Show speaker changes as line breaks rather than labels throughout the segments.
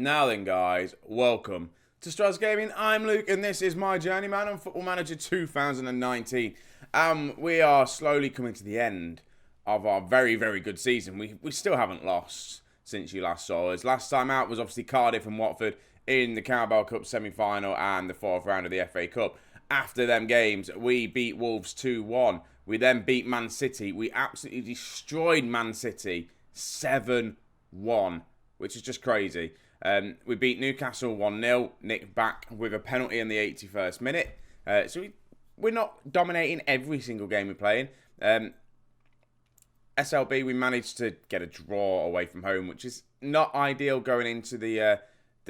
Now then, guys, welcome to Strasz Gaming. I'm Luke, and this is my Journeyman on Football Manager 2019. We are slowly coming to the end of our very, very good season. We still haven't lost since you last saw us. Last time out was obviously Cardiff and Watford in the Carabao Cup semi-final and the fourth round of the FA Cup. After them games, we beat Wolves 2-1. We then beat Man City. We absolutely destroyed Man City 7-1, which is just crazy. We beat Newcastle 1-0, nicked back with a penalty in the 81st minute. So we're not dominating every single game we're playing. SLB, we managed to get a draw away from home, which is not ideal going into the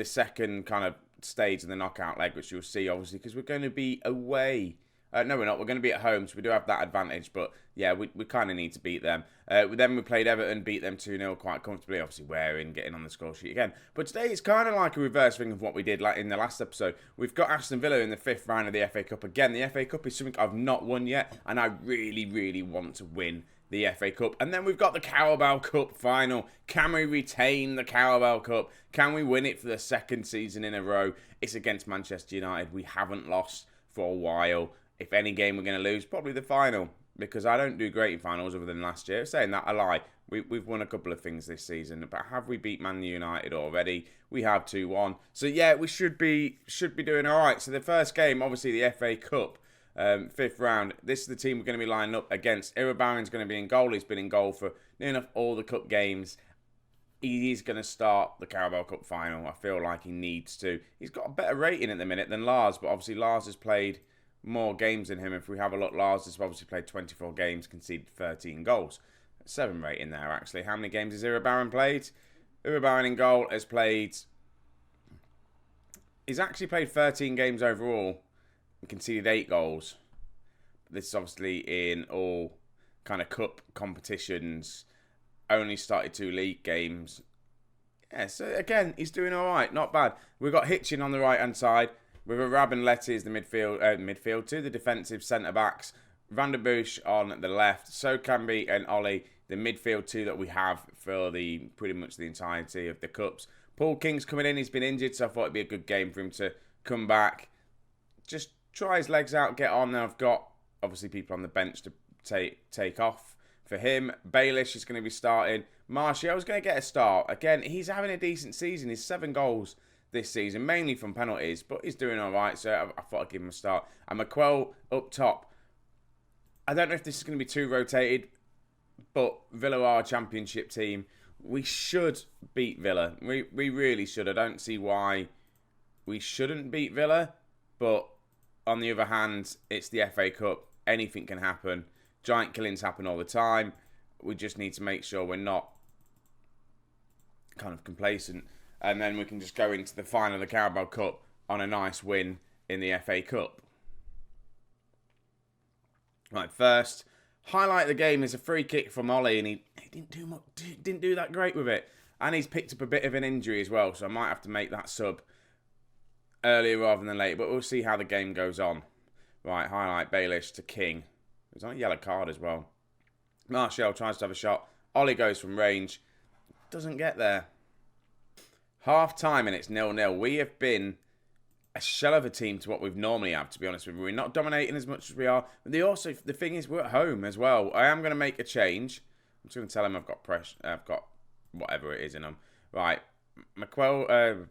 second kind of stage of the knockout leg, which you'll see, obviously, because we're going to be away. No, we're not. We're going to be at home, so we do have that advantage. But, yeah, we kind of need to beat them. Then we played Everton, beat them 2-0 quite comfortably. Obviously, wearing, getting on the score sheet again. But today, it's kind of like a reverse thing of what we did like in the last episode. We've got Aston Villa in the 5th round of the FA Cup. Again, the FA Cup is something I've not won yet, and I really, really want to win the FA Cup. And then we've got the Carabao Cup final. Can we retain the Carabao Cup? Can we win it for the second season in a row? It's against Manchester United. We haven't lost for a while. If any game we're going to lose, probably the final, because I don't do great in finals other than last year. Saying that, I lie. We've won a couple of things this season, but have we beat Man United already? We have 2-1. So yeah, we should be doing all right. So the first game, obviously the FA Cup, 5th round. This is the team we're going to be lining up against. Irabarin's going to be in goal. He's been in goal for near enough all the cup games. He is going to start the Carabao Cup final. I feel like he needs to. He's got a better rating at the minute than Lars, but obviously Lars has played more games than him. If we have a look, Lars has obviously played 24 games, conceded 13 goals. 7 rating there, actually. How many games has Irabarin played? Irabarin in goal has played... He's actually played 13 games overall and conceded 8 goals. This is obviously in all kind of cup competitions. Only started 2 league games. Yeah, so again, he's doing all right. Not bad. We've got Hitchin on the right-hand side. With Arab and Letty as the midfield two, the defensive centre-backs. Van der Bush on the left. So Camby and Ollie, the midfield two that we have for pretty much the entirety of the Cups. Paul King's coming in. He's been injured, so I thought it'd be a good game for him to come back. Just try his legs out, get on. Then I've got, obviously, people on the bench to take off for him. Baelish is going to be starting. Martial's going to get a start. Again, he's having a decent season. He's 7 goals this season, mainly from penalties, but he's doing all right, so I thought I'd give him a start. And McQuell up top. I don't know if this is going to be too rotated, but Villa are a championship team. We should beat Villa. We really should. I don't see why we shouldn't beat Villa, but on the other hand, it's the FA Cup. Anything can happen. Giant killings happen all the time. We just need to make sure we're not kind of complacent. And then we can just go into the final of the Carabao Cup on a nice win in the FA Cup. Right, first highlight of the game is a free kick from Ollie, and he didn't do that great with it. And he's picked up a bit of an injury as well, so I might have to make that sub earlier rather than later. But we'll see how the game goes on. Right, highlight Baelish to King. He's on a yellow card as well. Martial tries to have a shot. Ollie goes from range. Doesn't get there. Half time and it's 0-0. We have been a shell of a team to what we've normally have, to be honest with you. We're not dominating as much as we are. But the thing is, we're at home as well. I am going to make a change. I'm just going to tell him I've got pressure. I've got whatever it is in them. Right. McQuell,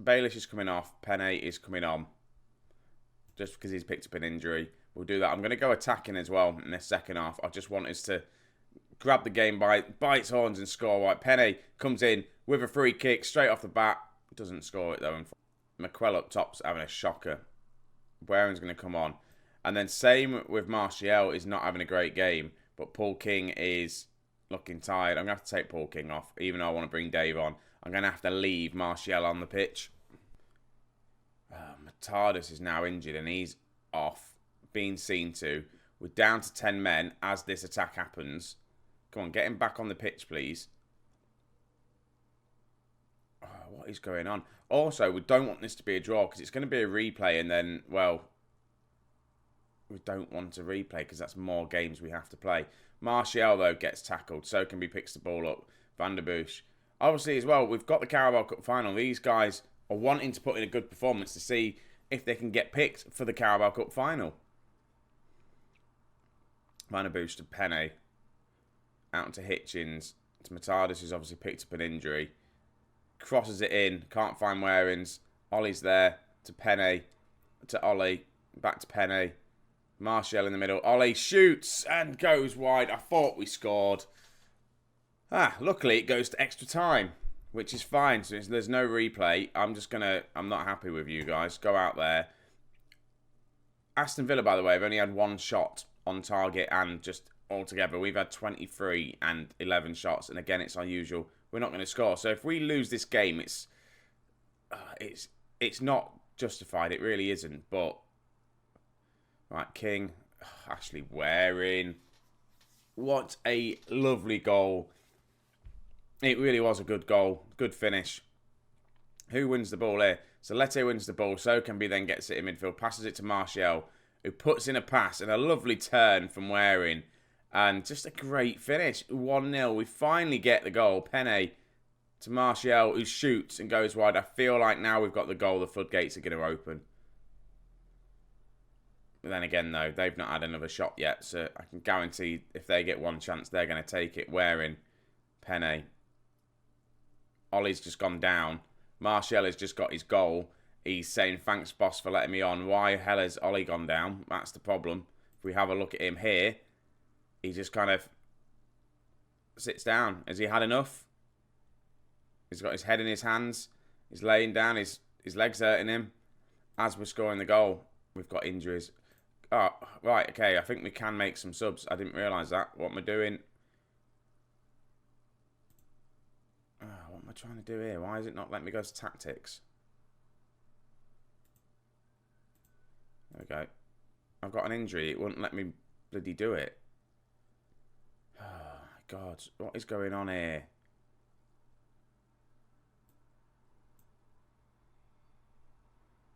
Baelish is coming off. Penne is coming on. Just because he's picked up an injury. We'll do that. I'm going to go attacking as well in this second half. I just want us to grab the game by its horns and score. Right, Penne comes in with a free kick straight off the bat. Doesn't score it though. McQuell up top's having a shocker. Waring's going to come on. And then same with Martial, is not having a great game. But Paul King is looking tired. I'm going to have to take Paul King off, even though I want to bring Dave on. I'm going to have to leave Martial on the pitch. Matardis is now injured and he's off, being seen to. We're down to 10 men as this attack happens. Come on, get him back on the pitch, please. Oh, what is going on? Also, we don't want this to be a draw because it's going to be a replay and then, well, we don't want to replay because that's more games we have to play. Martial, though, gets tackled. So can be picks the ball up. Van der Bush obviously as well, we've got the Carabao Cup final. These guys are wanting to put in a good performance to see if they can get picked for the Carabao Cup final. Minor boost to Penne. Out to Hitchens. To Matardis, who's obviously picked up an injury. Crosses it in. Can't find Warings. Ollie's there. To Penne. To Ollie. Back to Penne. Martial in the middle. Ollie shoots and goes wide. I thought we scored. Luckily it goes to extra time, which is fine. So there's no replay. I'm not happy with you guys. Go out there. Aston Villa, by the way, have only had 1 shot on target, and just altogether we've had 23 and 11 shots. And again, it's our usual. We're not going to score. So if we lose this game, it's not justified. It really isn't. But right, King, Ashley Waring. What a lovely goal. It really was a good goal. Good finish. Who wins the ball here? Solete wins the ball. So can be then gets it in midfield. Passes it to Martial, who puts in a pass and a lovely turn from Waring. And just a great finish. 1-0. We finally get the goal. Penne to Martial, who shoots and goes wide. I feel like now we've got the goal, the floodgates are going to open. But then again, though, they've not had another shot yet. So I can guarantee if they get one chance, they're going to take it. Waring, Penne. Ollie's just gone down. Martial has just got his goal. He's saying, thanks, boss, for letting me on. Why the hell has Ollie gone down? That's the problem. If we have a look at him here, he just kind of sits down. Has he had enough? He's got his head in his hands. He's laying down. His legs hurting him. As we're scoring the goal, we've got injuries. Oh, right, okay. I think we can make some subs. I didn't realise that. What am I doing? What am I trying to do here? Why is it not letting me go to tactics? There we go. I've got an injury. It wouldn't let me bloody do it. Oh, God. What is going on here?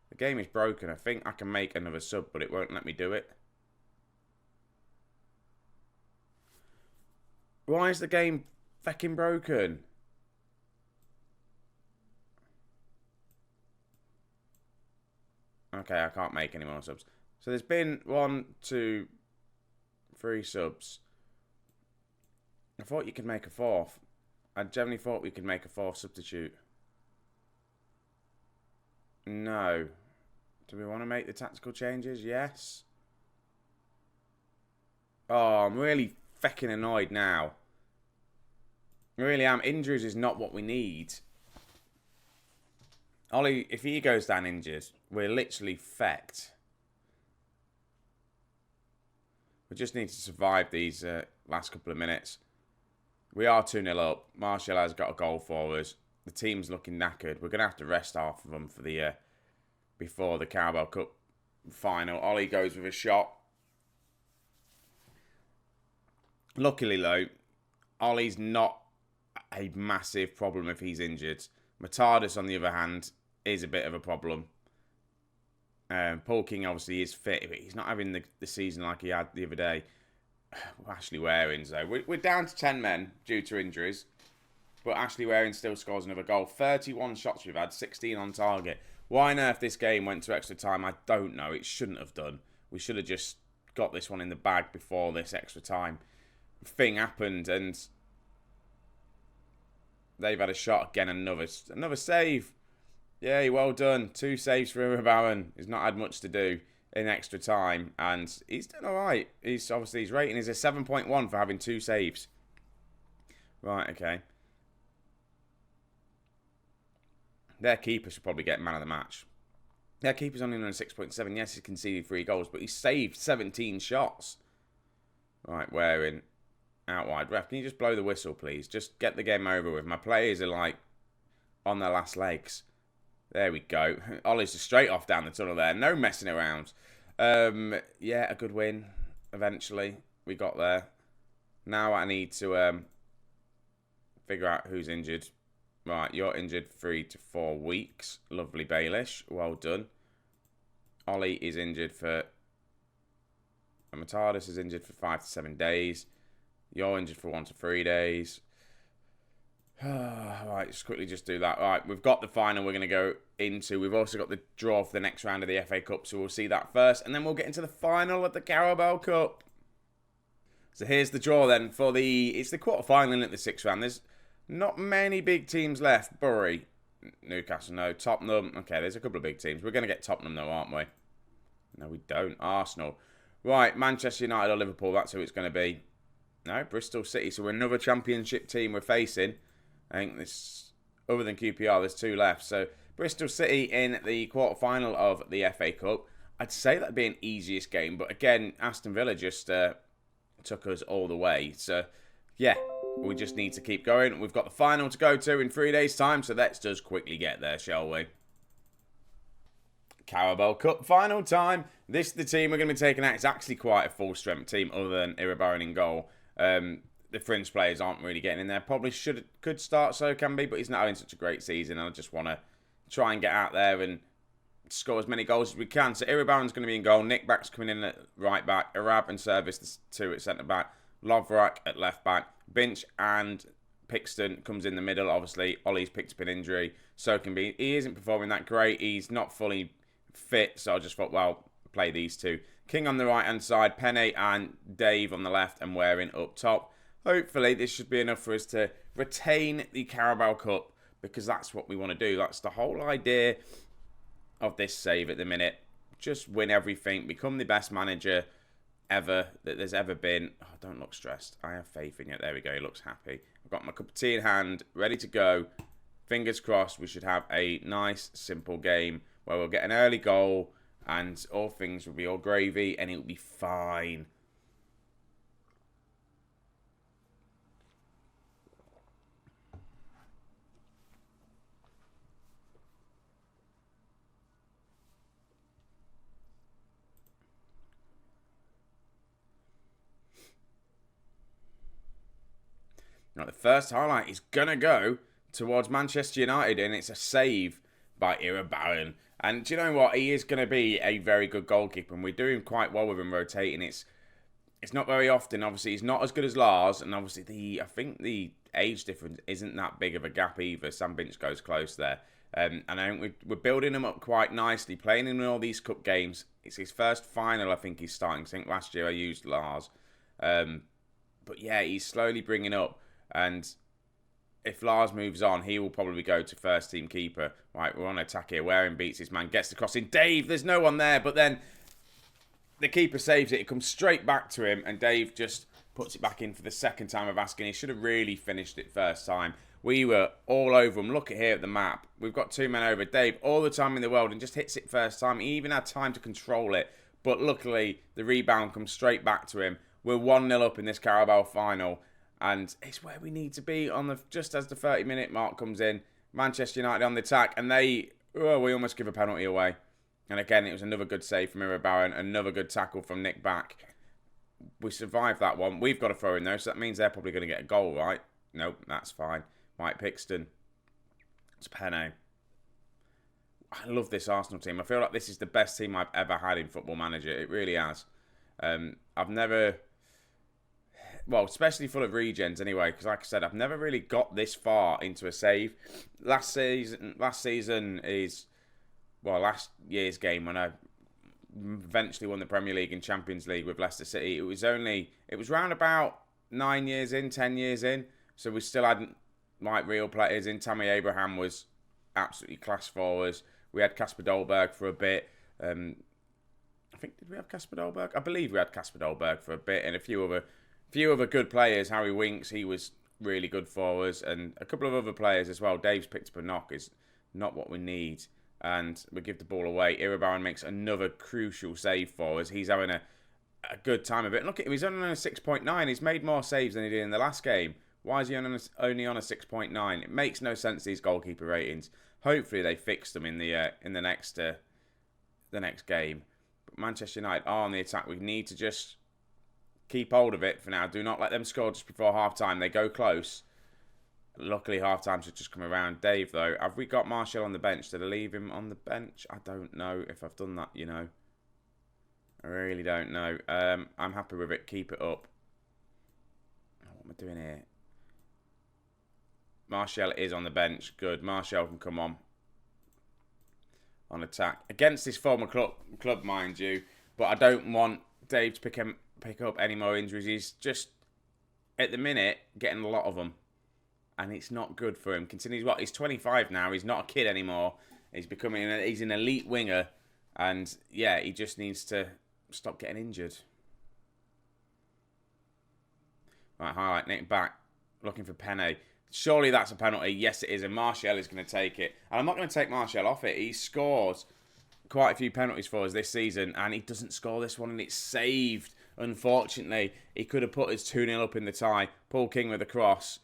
The game is broken. I think I can make another sub, but it won't let me do it. Why is the game fucking broken? Okay, I can't make any more subs. So there's been 1, 2, 3 subs. I thought you could make a 4th. I generally thought we could make a 4th substitute. No. Do we want to make the tactical changes? Yes. Oh, I'm really fucking annoyed now. I really am. Injuries is not what we need. Ollie, if he goes down injured, we're literally fecked. We just need to survive these last couple of minutes. We are 2-0 up. Martial has got a goal for us. The team's looking knackered. We're going to have to rest half of them for the before the Carabao Cup final. Ollie goes with a shot. Luckily, though, Ollie's not a massive problem if he's injured. Matardis, on the other hand, is a bit of a problem. Paul King obviously is fit, but he's not having the season like he had the other day. Ashley Waring, though. We're down to 10 men due to injuries, but Ashley Waring still scores another goal. 31 shots we've had, 16 on target. Why on earth this game went to extra time, I don't know. It shouldn't have done. We should have just got this one in the bag before this extra time thing happened, and they've had a shot again. Another save. Yeah, well done. 2 saves for Bowen. He's not had much to do in extra time, and he's done all right. His rating is a 7.1 for having 2 saves. Right, okay. Their keeper should probably get man of the match. Their keeper's only on a 6.7. Yes, he's conceded 3 goals, but he's saved 17 shots. Right, Waring. Out wide. Ref, can you just blow the whistle, please? Just get the game over with. My players are, like, on their last legs. There we go. Ollie's just straight off down the tunnel there. No messing around. Yeah, a good win. Eventually, we got there. Now I need to figure out who's injured. Right, you're injured 3 to 4 weeks. Lovely, Baelish. Well done. Ollie is injured for... Matardis is injured for 5 to 7 days. You're injured for 1 to 3 days. Right, just quickly just do that. Right, we've got the final we're going to go into. We've also got the draw for the next round of the FA Cup, so we'll see that first. And then we'll get into the final of the Carabao Cup. So here's the draw then for it's the quarter-final at the sixth round. There's not many big teams left. Bury, Newcastle, no. Tottenham, okay, there's a couple of big teams. We're going to get Tottenham though, aren't we? No, we don't. Arsenal. Right, Manchester United or Liverpool, that's who it's going to be. No, Bristol City. So we're another championship team we're facing. I think this, other than QPR, there's two left. So Bristol City in the quarter-final of the FA Cup. I'd say that'd be an easiest game. But again, Aston Villa just took us all the way. So, yeah, we just need to keep going. We've got the final to go to in 3 days' time. So let's just quickly get there, shall we? Carabao Cup final time. This is the team we're going to be taking out. It's actually quite a full-strength team other than Iribarren in goal. The fringe players aren't really getting in there. Probably could start so can be, but he's not having such a great season. And I just want to try and get out there and score as many goals as we can. So Iribarren's going to be in goal. Nick Back's coming in at right back. Arab and Service, the two at centre back. Lovrak at left back. Binch and Pixton comes in the middle. Obviously, Ollie's picked up an injury. So can be. He isn't performing that great. He's not fully fit. So I just thought, well, play these two. King on the right hand side. Penne and Dave on the left and Waring up top. Hopefully, this should be enough for us to retain the Carabao Cup because that's what we want to do. That's the whole idea of this save at the minute. Just win everything. Become the best manager ever that there's ever been. Oh, don't look stressed. I have faith in you. There we go. He looks happy. I've got my cup of tea in hand, ready to go. Fingers crossed we should have a nice, simple game where we'll get an early goal and all things will be all gravy and it'll be fine. Now, the first highlight is going to go towards Manchester United, and it's a save by Iribarren. And do you know what? He is going to be a very good goalkeeper, and we're doing quite well with him rotating. It's not very often. Obviously, he's not as good as Lars, and obviously, I think the age difference isn't that big of a gap either. Sam Binch goes close there. And I think we're building him up quite nicely, playing him in all these cup games. It's his first final, I think he's starting. I think last year I used Lars. But yeah, he's slowly bringing up. And if Lars moves on, he will probably go to first team keeper. Right, we're on attack here. Waring beats his man, gets the cross in. Dave, there's no one there. But then the keeper saves it. It comes straight back to him. And Dave just puts it back in for the second time of asking. He should have really finished it first time. We were all over him. Look at here at the map. We've got two men over. Dave, all the time in the world, and just hits it first time. He even had time to control it. But luckily, the rebound comes straight back to him. We're 1-0 up in this Carabao final. And it's where we need to be just as the 30-minute mark comes in. Manchester United on the attack. And we almost give a penalty away. And again, it was another good save from Iribarren. Another good tackle from Nick Back. We survived that one. We've got to throw in though. So that means they're probably going to get a goal, right? Nope, that's fine. Mike Pixton. It's Penne. I love this Arsenal team. I feel like this is the best team I've ever had in Football Manager. It really has. I've never... Well, especially full of regens anyway, because like I said, I've never really got this far into a save. Last season is, well, last year's game when I eventually won the Premier League and Champions League with Leicester City. It was round about 9 years in, 10 years in, so we still hadn't like real players in. Tammy Abraham was absolutely class for us. We had Kasper Dolberg for a bit. I think, did we have Kasper Dolberg? I believe we had Kasper Dolberg for a bit, and a few other good players. Harry Winks, he was really good for us, and a couple of other players as well. Dave's picked up a knock, is not what we need, and we give the ball away. Iribarren makes another crucial save for us. He's having a good time of it. Look at him, he's only on a 6.9. He's made more saves than he did in the last game. Why is he only on a 6.9? It makes no sense, these goalkeeper ratings. Hopefully they fix them in the next game. But Manchester United are on the attack. We need to just keep hold of it for now. Do not let them score just before half-time. They go close. Luckily, half-time should just come around. Dave, though, have we got Martial on the bench? Did I leave him on the bench? I don't know if I've done that, you know. I really don't know. I'm happy with it. Keep it up. What am I doing here? Martial is on the bench. Good. Martial can come on attack. Against this former club, mind you. But I don't want Dave to pick up any more injuries. He's just, at the minute, getting a lot of them. And it's not good for him. Considering he's 25 now. He's not a kid anymore. He's an elite winger. And, yeah, he just needs to stop getting injured. Right, highlight, Nick back. Looking for Penne. Surely that's a penalty. Yes, it is. And Martial is going to take it. And I'm not going to take Martial off it. He scores quite a few penalties for us this season. And he doesn't score this one. And it's saved. Unfortunately, he could have put his 2-0 up in the tie. Paul King with a cross.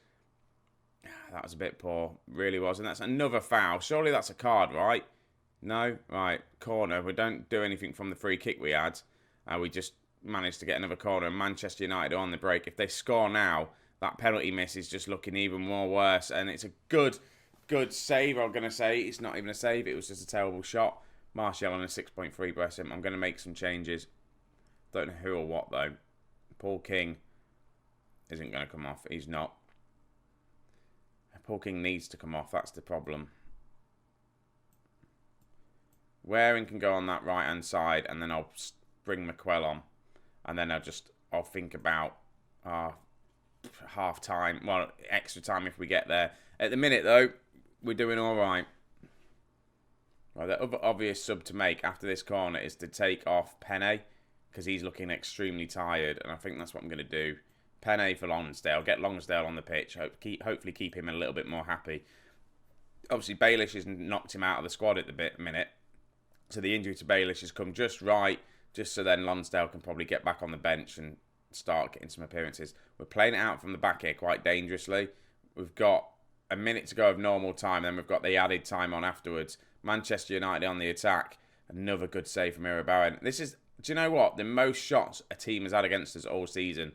That was a bit poor. Really was. And that's another foul. Surely that's a card, right? No? Right. Corner. We don't do anything from the free kick we had. We just managed to get another corner. And Manchester United are on the break. If they score now, that penalty miss is just looking even more worse. And it's a good save, I'm going to say. It's not even a save. It was just a terrible shot. Martial on a 6.3, bless him. I'm going to make some changes. Don't know who or what, though. Paul King isn't going to come off. He's not. Paul King needs to come off. That's the problem. Waring can go on that right-hand side, and then I'll bring McQuell on. And then I'll think about half-time. Well, extra time if we get there. At the minute, though, we're doing all right. Well, the other obvious sub to make after this corner is to take off Penne, because he's looking extremely tired, and I think that's what I'm going to do. Penne for Lonsdale. Get Lonsdale on the pitch. Hopefully keep him a little bit more happy. Obviously, Baelish has knocked him out of the squad at the minute. So the injury to Baelish has come just right, just so then Lonsdale can probably get back on the bench and start getting some appearances. We're playing it out from the back here quite dangerously. We've got a minute to go of normal time, then we've got the added time on afterwards. Manchester United on the attack. Another good save from Carabao. This is, do you know what? The most shots a team has had against us all season.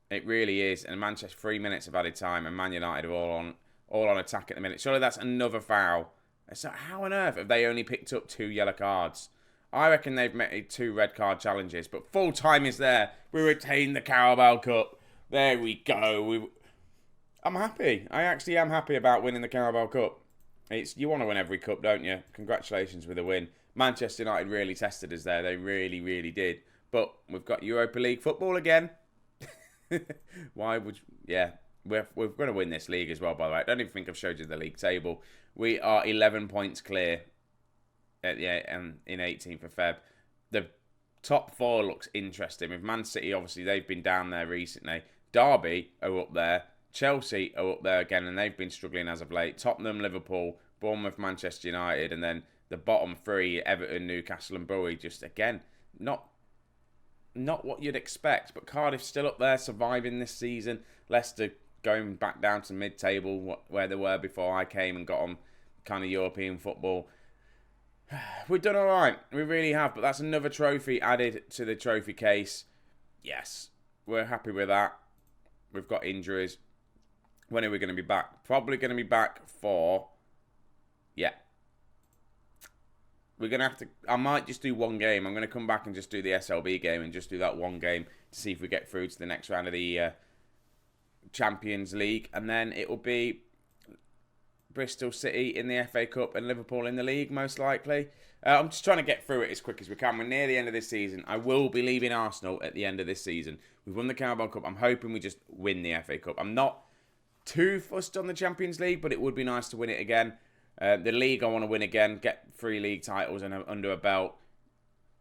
It really is. And Manchester, 3 minutes of added time, and Man United are all on attack at the minute. Surely that's another foul. So how on earth have they only picked up 2 yellow cards? I reckon they've made 2 red card challenges, but full time is there. We retain the Carabao Cup. There we go. I'm happy. I actually am happy about winning the Carabao Cup. You want to win every cup, don't you? Congratulations with a win. Manchester United really tested us there. They really, really did. But we've got Europa League football again. Why would... Yeah, we're going to win this league as well, by the way. I don't even think I've showed you the league table. We are 11 points clear in 18th of Feb. The top 4 looks interesting. With Man City, obviously, they've been down there recently. Derby are up there. Chelsea are up there again, and they've been struggling as of late. Tottenham, Liverpool, Bournemouth, Manchester United, and then the bottom 3, Everton, Newcastle and Bury, just, again, not what you'd expect. But Cardiff still up there, surviving this season. Leicester going back down to mid-table, where they were before I came and got on kind of European football. We've done all right. We really have. But that's another trophy added to the trophy case. Yes, we're happy with that. We've got injuries. When are we going to be back? Probably going to be back for... Yeah. We're going to have to... I might just do one game. I'm going to come back and just do the SLB game and just do that one game to see if we get through to the next round of the Champions League. And then it will be Bristol City in the FA Cup and Liverpool in the league, most likely. I'm just trying to get through it as quick as we can. We're near the end of this season. I will be leaving Arsenal at the end of this season. We've won the Carabao Cup. I'm hoping we just win the FA Cup. I'm not too fussed on the Champions League, but it would be nice to win it again. The league I want to win again, get 3 league titles under a belt.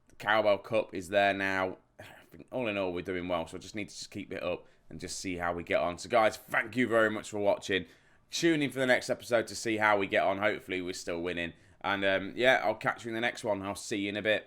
The Carabao Cup is there now. I think all in all, we're doing well, so I just need to just keep it up and just see how we get on. So guys, thank you very much for watching. Tune in for the next episode to see how we get on. Hopefully we're still winning. And yeah, I'll catch you in the next one. I'll see you in a bit.